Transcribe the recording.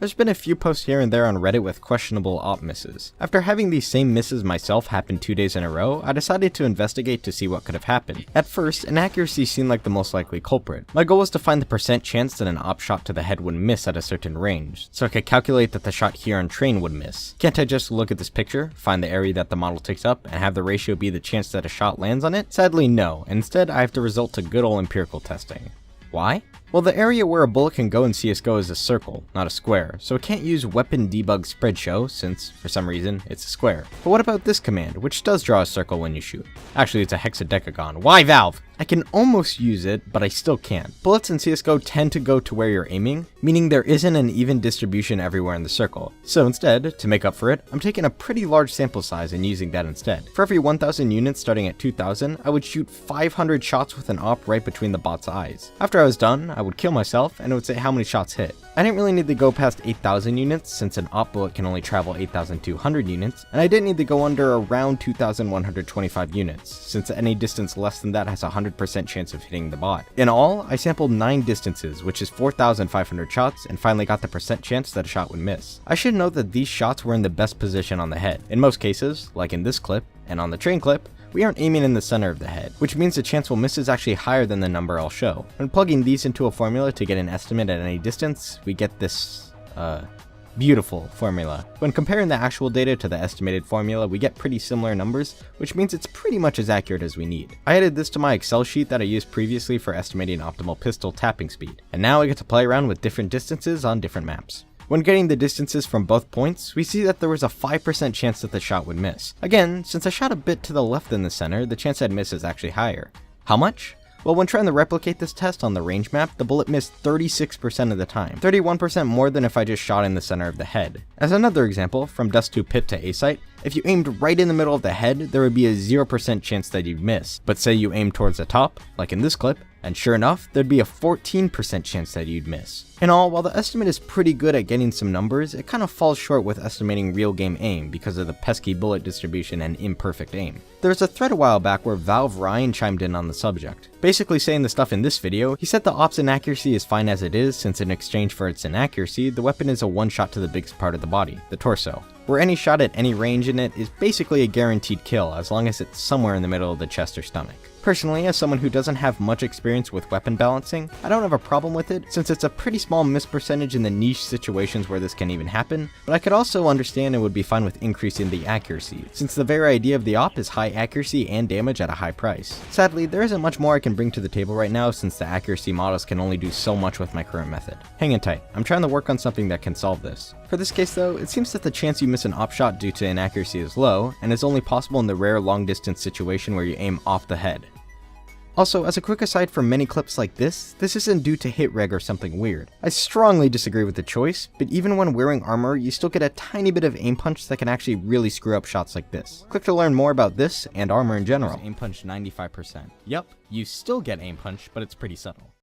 There's been a few posts here and there on Reddit with questionable AWP misses. After having these same misses myself happen 2 days in a row, I decided to investigate to see what could have happened. At first, Inaccuracy seemed like the most likely culprit. My goal was to find the percent chance that an AWP shot to the head would miss at a certain range, so I could calculate that the shot here on train would miss. Can't I just look at this picture, find the area that the model takes up, and have the ratio be the chance that a shot lands on it? Sadly, no. Instead, I have to resort to good old empirical testing. Why? Well, the area where a bullet can go in CSGO is a circle, not a square, so it can't use weapon debug spread show since, for some reason, it's a square. But what about this command, which does draw a circle when you shoot? Actually, it's a hexadecagon. Why, Valve? I can almost use it, but I still can't. Bullets in CSGO tend to go to where you're aiming, meaning there isn't an even distribution everywhere in the circle. So instead, to make up for it, I'm taking a pretty large sample size and using that instead. For every 1,000 units starting at 2,000, I would shoot 500 shots with an AWP right between the bot's eyes. After I was done, I would kill myself and it would say how many shots hit. I didn't really need to go past 8,000 units since an AWP bullet can only travel 8,200 units, and I didn't need to go under around 2,125 units, since any distance less than that has a 100% chance of hitting the bot. In all, I sampled 9 distances, which is 4,500 shots, and finally got the percent chance that a shot would miss. I should note that these shots were in the best position on the head. In most cases, like in this clip, and on the train clip, we aren't aiming in the center of the head, which means the chance we'll miss is actually higher than the number I'll show. When plugging these into a formula to get an estimate at any distance, we get this, beautiful formula. When comparing the actual data to the estimated formula, we get pretty similar numbers, which means it's pretty much as accurate as we need. I added this to my Excel sheet that I used previously for estimating optimal pistol tapping speed, and now I get to play around with different distances on different maps. When getting the distances from both points, we see that there was a 5% chance that the shot would miss. Again, since I shot a bit to the left than the center, the chance I'd miss is actually higher. How much? Well, when trying to replicate this test on the range map, the bullet missed 36% of the time, 31% more than if I just shot in the center of the head. As another example, from Dust2 Pit to A-Site, if you aimed right in the middle of the head, there would be a 0% chance that you'd miss. But say you aimed towards the top, like in this clip, and sure enough, there'd be a 14% chance that you'd miss. In all, while the estimate is pretty good at getting some numbers, it kind of falls short with estimating real game aim because of the pesky bullet distribution and imperfect aim. There was a thread a while back where Valve Ryan chimed in on the subject. Basically saying the stuff in this video, he said the AWP's inaccuracy is fine as it is since in exchange for its inaccuracy, the weapon is a one shot to the biggest part of the body, the torso, where any shot at any range in it is basically a guaranteed kill as long as it's somewhere in the middle of the chest or stomach. Personally, as someone who doesn't have much experience with weapon balancing, I don't have a problem with it since it's a pretty small miss percentage in the niche situations where this can even happen, but I could also understand and would be fine with increasing the accuracy, since the very idea of the AWP is high accuracy and damage at a high price. Sadly, there isn't much more I can bring to the table right now since the accuracy models can only do so much with my current method. Hang in tight, I'm trying to work on something that can solve this. For this case though, it seems that the chance you miss an AWP shot due to inaccuracy is low, and is only possible in the rare long distance situation where you aim off the head. Also, as a quick aside for many clips like this isn't due to hit reg or something weird. I strongly disagree with the choice, but even when wearing armor, you still get a tiny bit of aim punch that can actually really screw up shots like this. Click to learn more about this and armor in general. Aim punch 95%. Yep, you still get aim punch, but it's pretty subtle.